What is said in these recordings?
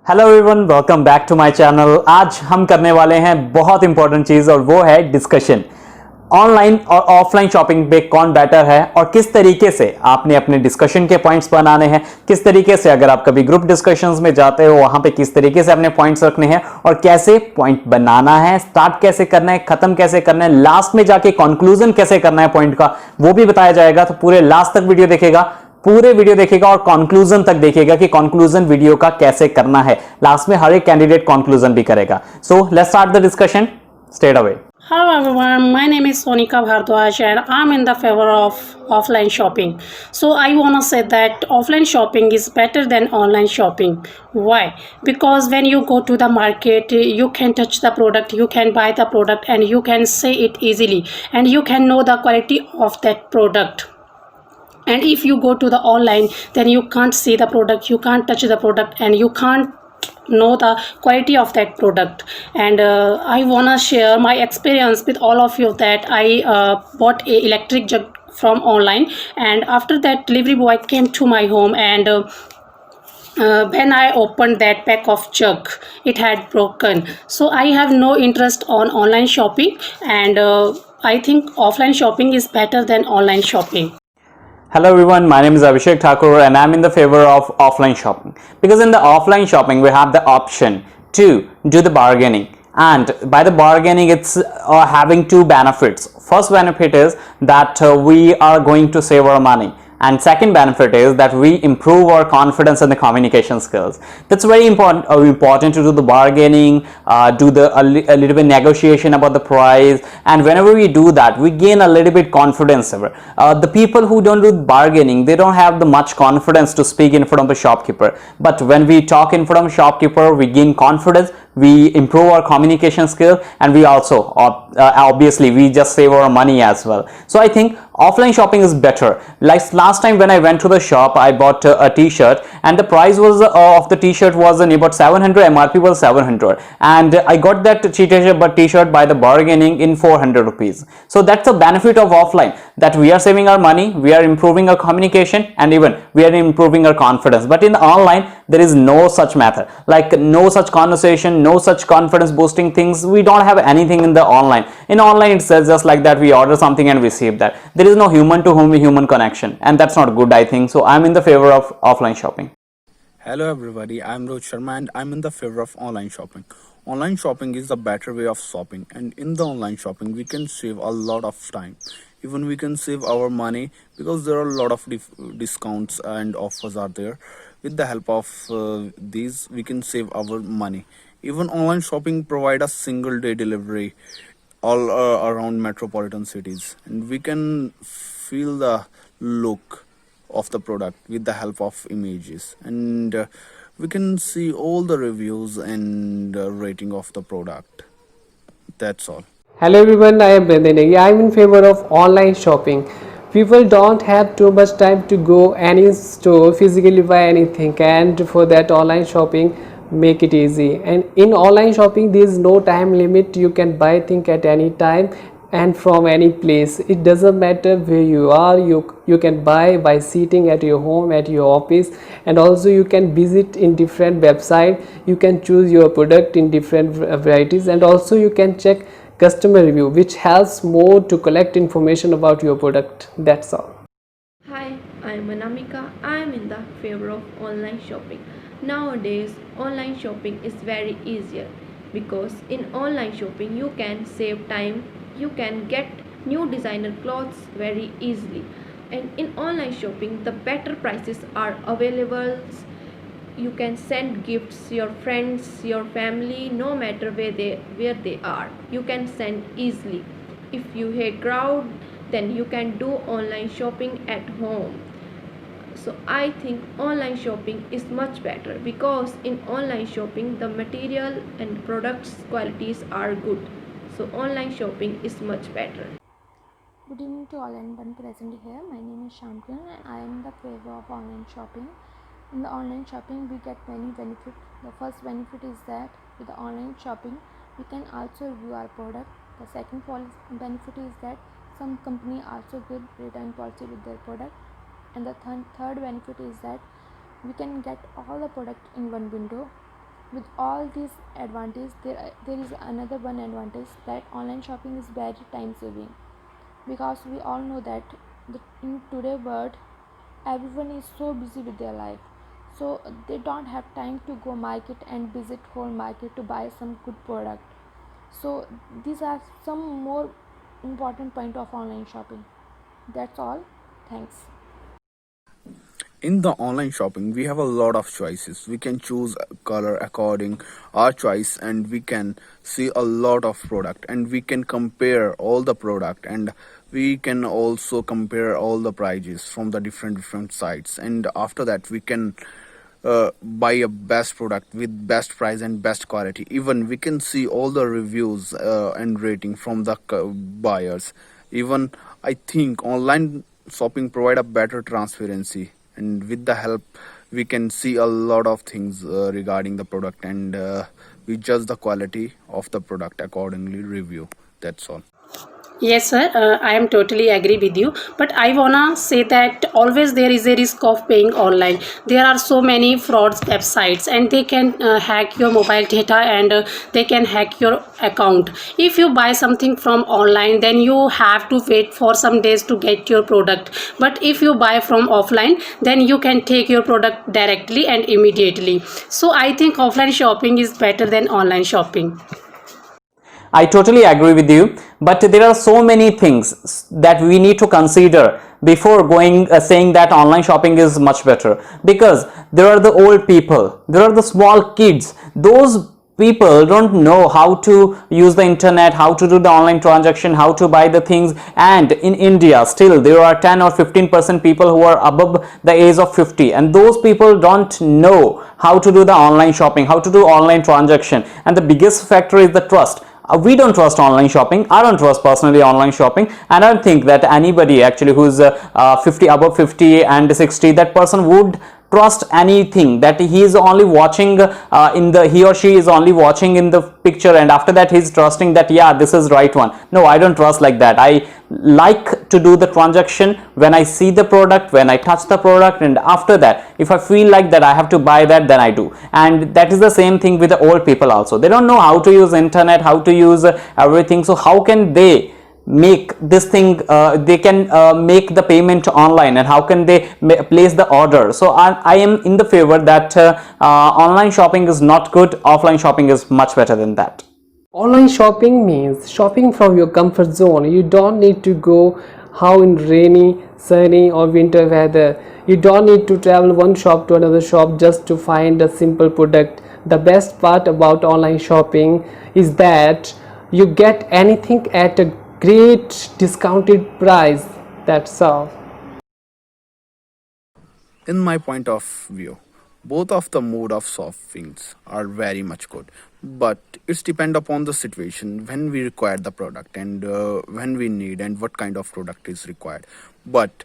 Hello everyone, welcome back to my channel. आज हम करने वाले हैं बहुत इंपॉर्टेंट चीज और वो है डिस्कशन। ऑनलाइन और ऑफलाइन शॉपिंग पे कौन बेटर है और किस तरीके से आपने अपने डिस्कशन के पॉइंट्स बनाने हैं, किस तरीके से अगर आप कभी ग्रुप डिस्कशंस में जाते हो वहां पे किस तरीके से अपने पॉइंट्स रखने हैं और कैसे पॉइंट बनाना है, स्टार्ट कैसे करना है, खत्म कैसे करना है, लास्ट में जाके कंक्लूजन कैसे करना है पॉइंट का, वो भी बताया जाएगा। तो पूरे लास्ट तक वीडियो देखेगा, पूरे वीडियो देखेगा और कंक्लूजन तक देखेगा कि कंक्लूजन वीडियो का कैसे करना है। लास्ट में हर एक कैंडिडेट कंक्लूजन भी करेगा। So let's start the discussion straight away. Hello everyone, my name is Sonika Bhardwaj and I'm in the favor of offline shopping. So I want to say that offline shopping is better than online shopping. Why? Because when you go to the market, you can touch the product, you can buy the product and you can see it easily and you can know the quality of that product. And if you go to the online, then you can't see the product, you can't touch the product and you can't know the quality of that product. And I want to share my experience with all of you that I bought a electric jug from online, and after that delivery boy came to my home, and when I opened that pack of jug, it had broken. So I have no interest on online shopping, and I think offline shopping is better than online shopping. Hello everyone, my name is Abhishek Thakur and I'm in the favor of offline shopping because in the offline shopping we have the option to do the bargaining, and by the bargaining it's having two benefits. First benefit is that we are going to save our money, and second benefit is that we improve our confidence and the communication skills. That's very important to do the bargaining, do a little bit negotiation about the price, and whenever we do that we gain a little bit confidence. The people who don't do bargaining, they don't have the much confidence to speak in front of a shopkeeper, but when we talk in front of a shopkeeper we gain confidence, we improve our communication skill, and we also obviously we just save our money as well. So I think offline shopping is better. Like last time when I went to the shop, I bought a t-shirt and the price was of the t-shirt was about 700, MRP was 700, and I got that t-shirt by the bargaining in 400 rupees. So that's the benefit of offline, that we are saving our money, we are improving our communication, and even we are improving our confidence. But in the online there is no such method, like no such conversation, no such confidence boosting things. We don't have anything in the online. In online it says just like that we order something and receive that. There is no human to human connection, and that's not good, I think. So I'm in the favor of offline shopping. Hello everybody, I'm Rohit Sharma and I'm in the favor of online shopping. Online shopping is the better way of shopping, and in the online shopping we can save a lot of time. Even we can save our money because there are a lot of discounts and offers are there. With the help of these we can save our money. Even online shopping provide a single day delivery all around metropolitan cities, and we can feel the look of the product with the help of images, and we can see all the reviews and rating of the product. That's all. Hello everyone, I am Brandon. I'm in favor of online shopping. People don't have too much time to go any store physically buy anything, and for that online shopping make it easy. And in online shopping there is no time limit. You can buy thing at any time and from any place. It doesn't matter where you are. You can buy by sitting at your home, at your office, and also you can visit in different website. You can choose your product in different varieties, and also you can check customer review, which helps more to collect information about your product. That's all. Hi, I'm Anamika. I'm in the favor of online shopping. Nowadays, online shopping is very easier because in online shopping you can save time, you can get new designer clothes very easily, and in online shopping the better prices are available. You can send gifts your friends, your family, no matter where they are, you can send easily. If you hate crowd, then you can do online shopping at home. So I think online shopping is much better because in online shopping the material and products qualities are good. So online shopping is much better. Good evening to all and one present here. My name is Champion and I am in the favor of online shopping. In the online shopping we get many benefits. The first benefit is that with the online shopping we can also review our product. The second benefit is that some company also give return policy with their product. And the third benefit is that we can get all the product in one window. With all these advantages, there is another one advantage, that online shopping is very time saving, because we all know that in today's world everyone is so busy with their life, so they don't have time to go market and visit whole market to buy some good product. So these are some more important point of online shopping. That's all. Thanks. In the online shopping we have a lot of choices. We can choose a color according our choice, and we can see a lot of product, and we can compare all the product, and we can also compare all the prices from the different sites. And after that we can buy a best product with best price and best quality. Even we can see all the reviews and rating from the buyers. Even I think online shopping provide a better transparency, and with the help we can see a lot of things regarding the product, and we judge the quality of the product accordingly review. That's all. Yes, sir. I am totally agree with you. But I wanna say that always there is a risk of paying online. There are so many frauds websites, and they can hack your mobile data, and they can hack your account. If you buy something from online, then you have to wait for some days to get your product. But if you buy from offline, then you can take your product directly and immediately. So I think offline shopping is better than online shopping. I totally agree with you, but there are so many things that we need to consider before going saying that online shopping is much better, because there are the old people, there are the small kids. Those people don't know how to use the internet, how to do the online transaction, how to buy the things. And in India still there are 10 or 15% people who are above the age of 50, and those people don't know how to do the online shopping, how to do online transaction. And the biggest factor is the trust. We don't trust online shopping. I don't trust personally online shopping, and I don't think that anybody actually who's 50, above 50 and 60, that person would trust anything that he is only watching in the he or she is only watching in the picture, and after that he's trusting that yeah, this is right one. No, I don't trust like that. I like to do the transaction when I see the product, when I touch the product, and after that if I feel like that I have to buy that, then I do. And that is the same thing with the old people also. They don't know how to use internet, how to use everything. So how can they make this thing, they can make the payment online, and how can they place the order? So I am in the favor that online shopping is not good, offline shopping is much better than that. Online shopping means shopping from your comfort zone. You don't need to go how in rainy, sunny or winter weather. You don't need to travel one shop to another shop just to find a simple product. The best part about online shopping is that you get anything at a great discounted price. That's all. In my point of view, both of the mode of shoppings are very much good, but it's depend upon the situation, when we require the product, and when we need, and what kind of product is required. But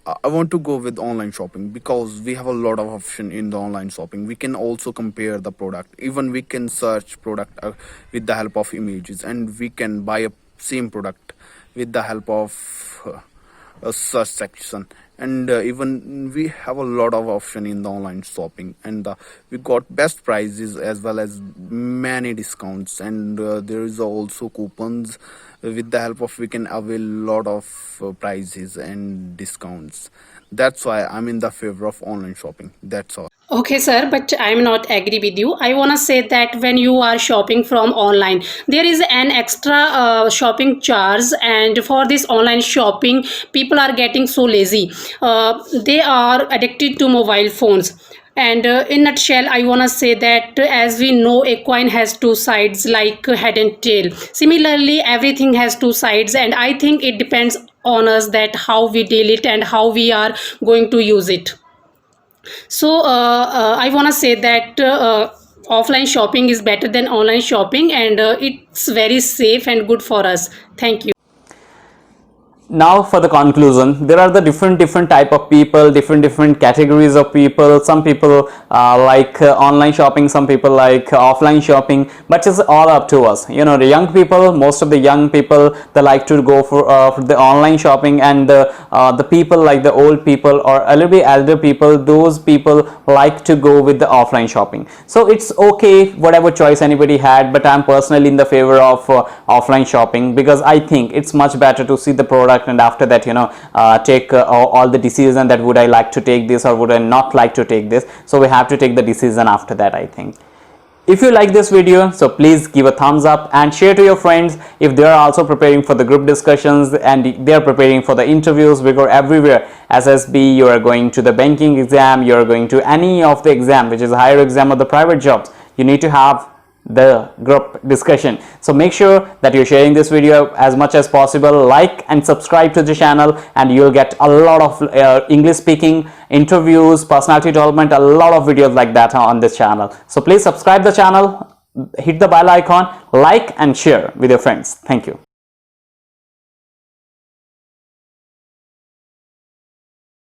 I want to go with online shopping because we have a lot of option in the online shopping. We can also compare the product. Even we can search product with the help of images, and we can buy a same product with the help of a search section. And even we have a lot of option in the online shopping, and we got best prices as well as many discounts, and there is also coupons. With the help of we can avail lot of prices and discounts. That's why I'm in the favor of online shopping. That's all. Okay, sir, but I'm not agree with you. I wanna say that when you are shopping from online, there is an extra shopping charge, and for this online shopping, people are getting so lazy. They are addicted to mobile phones. And in nutshell, I wanna say that as we know, a coin has two sides, like head and tail. Similarly, everything has two sides, and I think it depends on us that how we deal it and how we are going to use it. So I want to say that offline shopping is better than online shopping, and it's very safe and good for us. Thank you. now for the conclusion, there are the different type of people, different categories of people. Some people like online shopping, some people like offline shopping, but it's all up to us. You know, the young people, most of the young people, they like to go for the online shopping, and the people like the old people or a little bit elder people, those people like to go with the offline shopping. So it's okay whatever choice anybody had, but I'm personally in the favor of offline shopping, because I think it's much better to see the product, and after that, you know, take all the decision that would I like to take this or would I not like to take this. So we have to take the decision after that, I think. If you like this video, so please give a thumbs up and share to your friends if they are also preparing for the group discussions and they are preparing for the interviews, because everywhere, SSB, you are going to the banking exam, you are going to any of the exam which is a higher exam of the private jobs, you need to have the group discussion. So make sure that you're sharing this video as much as possible, like and subscribe to the channel, and you'll get a lot of English speaking interviews, personality development, a lot of videos like that on this channel. So please subscribe the channel, hit the bell icon, like and share with your friends. Thank you.